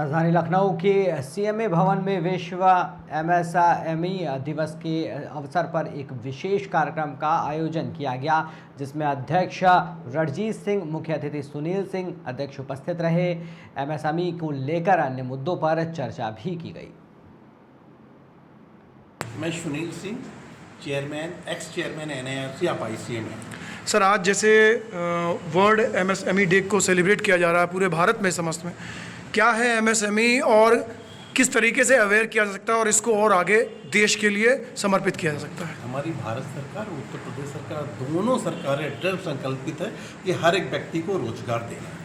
राजधानी लखनऊ के सीएमए भवन में विश्व एमएसएमई दिवस के अवसर पर एक विशेष कार्यक्रम का आयोजन किया गया, जिसमें अध्यक्ष रणजीत सिंह, मुख्य अतिथि सुनील सिंह अध्यक्ष उपस्थित रहे। एमएसएमई को लेकर अन्य मुद्दों पर चर्चा भी की गई। मैं Sunil Singh, chairman, x chairman NIRC आप ICMA। सर, आज जैसे वर्ल्ड MSME डे को सेलिब्रेट किया जा रहा है पूरे भारत में, समस्त में, क्या है MSME और किस तरीके से अवेयर किया जा सकता है और इसको और आगे देश के लिए समर्पित किया जा सकता है? हमारी भारत सरकार, उत्तर प्रदेश सरकार, दोनों सरकारें दृढ़ संकल्पित है कि हर एक व्यक्ति को रोजगार देना है।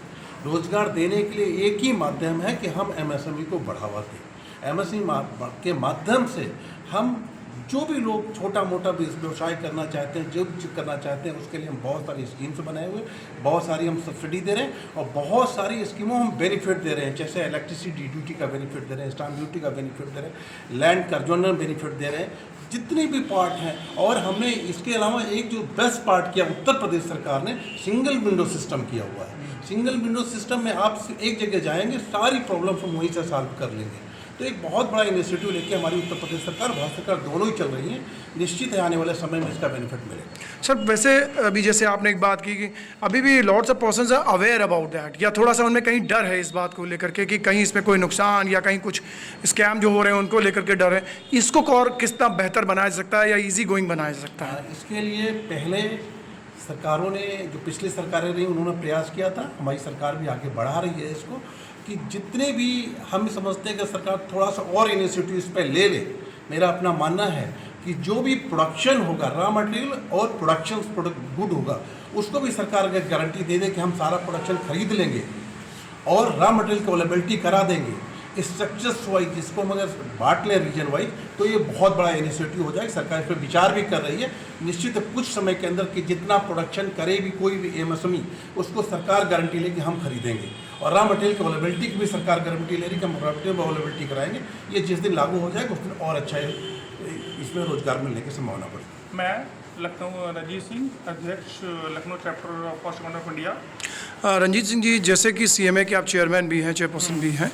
रोजगार देने के लिए एक ही माध्यम है कि हम MSME को बढ़ावा दें। MSME के माध्यम से हम जो भी लोग छोटा मोटा व्यवसाय करना चाहते हैं, जो करना चाहते हैं, उसके लिए हम बहुत सारी स्कीम्स बनाए हुए, बहुत सारी हम सब्सिडी दे रहे हैं और बहुत सारी स्कीमों हम बेनिफिट दे रहे हैं। जैसे इलेक्ट्रिसिटी ड्यूटी का बेनिफिट दे रहे हैं, स्टाम्प ड्यूटी का बेनिफिट दे रहे हैं, लैंड कर्जोनल बेनिफिट दे रहे हैं, जितने भी पार्ट हैं। और हमने इसके अलावा एक जो बेस्ट पार्ट किया, उत्तर प्रदेश सरकार ने सिंगल विंडो सिस्टम किया हुआ है। सिंगल विंडो सिस्टम में आप एक जगह जाएंगे, सारी प्रॉब्लम्स हम वहीं से सॉल्व कर लेंगे। तो एक बहुत बड़ा इनिशिएटिव लेके हमारी उत्तर प्रदेश सरकार, भारत सरकार दोनों ही चल रही हैं। निश्चित है आने वाले समय में इसका बेनिफिट मिलेगा। सर, वैसे अभी जैसे आपने एक बात की कि अभी भी lots of persons are aware about that, या थोड़ा सा उनमें कहीं डर है इस बात को लेकर के कि कहीं इसमें कोई नुकसान या कहीं कुछ स्कैम जो हो रहे हैं उनको लेकर के डर है, इसको और कितना बेहतर बनाया जा सकता है या ईजी गोइंग बनाया जा सकता है? इसके लिए पहले सरकारों ने, जो पिछली सरकारें रही, उन्होंने प्रयास किया था। हमारी सरकार भी आगे बढ़ा रही है इसको, कि जितने भी हम समझते हैं कि सरकार थोड़ा सा और इनिशिएटिव इस पर ले ले। मेरा अपना मानना है कि जो भी प्रोडक्शन होगा, रॉ मटेरियल और प्रोडक्शन प्रोडक्ट गुड होगा, उसको भी सरकार अगर गारंटी दे दे कि हम सारा प्रोडक्शन खरीद लेंगे और रॉ मटेरियल की अवेलेबिलिटी करा देंगे स्ट्रक्चर्स वाइज, जिसको हम अगर बांट लें रीजन वाइज, तो ये बहुत बड़ा इनिशिएटिव हो जाएगा। सरकार इस पर विचार भी कर रही है। निश्चित कुछ समय के अंदर कि जितना प्रोडक्शन करे भी कोई भी MSME, उसको सरकार गारंटी लेगी हम खरीदेंगे। और रॉ मटेरियल की अवेलेबिलिटी की भी सरकार गारंटी ले रही कि हम रॉ मटेरियल अवेलेबिलिटी कराएंगे। ये जिस दिन लागू हो जाएगा उस दिन और अच्छा इसमें रोजगार मिलने की संभावना बढ़ेगी। मैं लखनऊ रणजीत सिंह, अध्यक्ष Lucknow chapter of first command of India. Ranjit Singh ji, जैसे कि CMA के आप चेयरमैन भी हैं, चेयरपर्सन भी हैं,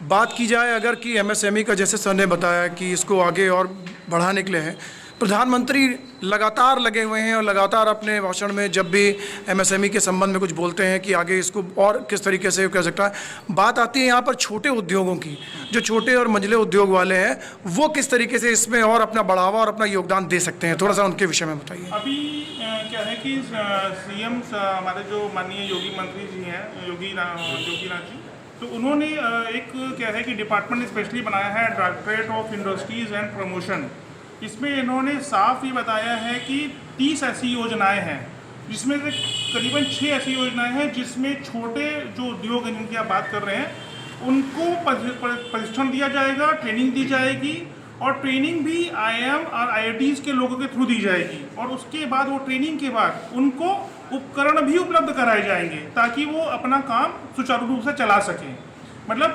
बात की जाए अगर कि MSME का, जैसे सर ने बताया कि इसको आगे और बढ़ाने के लिए है, प्रधानमंत्री लगातार लगे हुए हैं और लगातार अपने भाषण में जब भी MSME के संबंध में कुछ बोलते हैं कि आगे इसको और किस तरीके से कर सकता है। बात आती है यहाँ पर छोटे उद्योगों की, जो छोटे और मंझले उद्योग वाले हैं, वो किस तरीके से इसमें और अपना बढ़ावा और अपना योगदान दे सकते हैं, थोड़ा सा उनके विषय में बताइए। अभी क्या है कि CM हमारे जो माननीय योगी मंत्री जी हैं, योगी नाथ जी, तो उन्होंने एक क्या है कि डिपार्टमेंट स्पेशली बनाया है, directorate of industries and promotion. इसमें इन्होंने साफ ही बताया है कि 30 ऐसी योजनाएं हैं, जिसमें से करीबन 6 ऐसी योजनाएं हैं जिसमें छोटे जो उद्योग हैं जिनकी आप बात कर रहे हैं, उनको प्रशिक्षण दिया जाएगा, ट्रेनिंग दी जाएगी, और ट्रेनिंग भी IIM और IITs के लोगों के थ्रू दी जाएगी। और उसके बाद वो ट्रेनिंग के बाद उनको उपकरण भी उपलब्ध कराए जाएंगे ताकि वो अपना काम सुचारू रूप से चला सकें। मतलब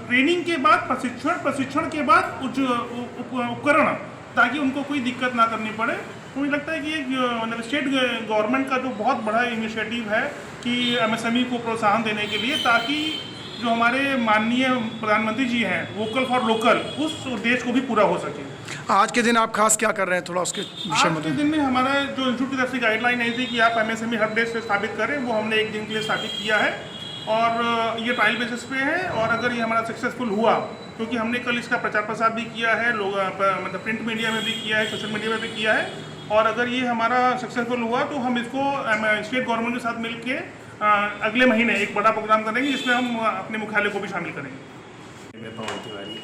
ट्रेनिंग के बाद प्रशिक्षण के बाद उपकरण, ताकि उनको कोई दिक्कत ना करनी पड़े। तो मुझे लगता है कि ये स्टेट गवर्नमेंट का जो बहुत बड़ा इनिशिएटिव है कि MSME को प्रोत्साहन देने के लिए, ताकि जो हमारे माननीय प्रधानमंत्री जी हैं, वोकल फॉर लोकल, उस उद्देश्य को भी पूरा हो सके। आज के दिन आप खास क्या कर रहे हैं, थोड़ा उसके विषय में? आज के दिन में हमारा जो इंस्टीट्यूट की तरफ से गाइडलाइन आई थी कि आप MSME हब डेस्क से स्थापित करें, वो हमने एक दिन के लिए स्थापित किया है और ये ट्रायल बेसिस पे है। और अगर ये हमारा सक्सेसफुल हुआ, क्योंकि हमने कल इसका प्रचार प्रसार भी किया है, लोग मतलब प्रिंट मीडिया में भी किया है, सोशल मीडिया में भी किया है, और अगर ये हमारा सक्सेसफुल हुआ तो हम इसको स्टेट गवर्नमेंट के साथ मिलके अगले महीने एक बड़ा प्रोग्राम करेंगे, जिसमें हम अपने मुख्यालय को भी शामिल करेंगे। मैं पवन तिवारी।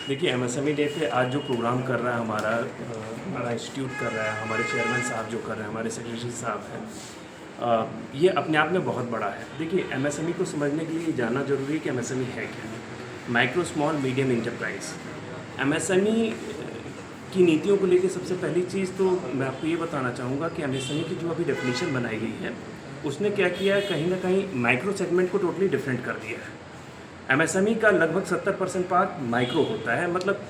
देखिए, MSME डे पे आज जो प्रोग्राम कर रहा है हमारा इंस्टीट्यूट कर रहा है, हमारे चेयरमैन साहब जो कर रहे हैं, हमारे सेक्रेटरी साहब हैं, ये अपने आप में बहुत बड़ा है। देखिए, MSME को समझने के लिए जानना जरूरी है कि MSME है क्या। Micro small medium enterprise. MSME की नीतियों को लेकर सबसे पहली चीज़ तो मैं आपको ये बताना चाहूँगा कि MSME की जो अभी डेफिनेशन बनाई गई है, उसने क्या किया है, कहीं ना कहीं माइक्रो सेगमेंट को टोटली डिफरेंट कर दिया है। MSME का लगभग 70% पार्ट माइक्रो होता है, मतलब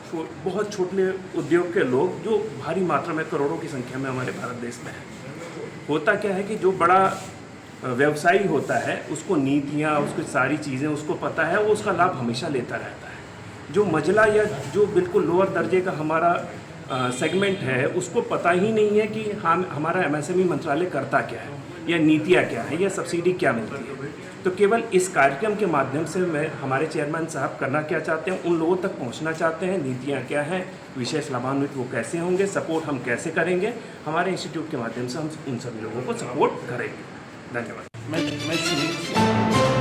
बहुत छोटे उद्योग के लोग जो भारी मात्रा में करोड़ों की संख्या में हमारे भारत देश में है। होता क्या है कि जो बड़ा व्यवसायी होता है उसको नीतियाँ, उसकी सारी चीज़ें उसको पता है, वो उसका लाभ हमेशा लेता रहता है। जो मजला या जो बिल्कुल लोअर दर्जे का हमारा सेगमेंट है उसको पता ही नहीं है कि हम हमारा एमएसएमई मंत्रालय करता क्या है, या नीतियाँ क्या है, या सब्सिडी क्या मिलती है। तो केवल इस कार्यक्रम के माध्यम से मैं हमारे चेयरमैन साहब करना क्या चाहते हैं, उन लोगों तक पहुंचना चाहते हैं, नीतियाँ क्या हैं, विशेष लाभान्वित वो कैसे होंगे, सपोर्ट हम कैसे करेंगे, हमारे इंस्टीट्यूट के माध्यम से हम उन सभी लोगों को सपोर्ट करेंगे। धन्यवाद। मैं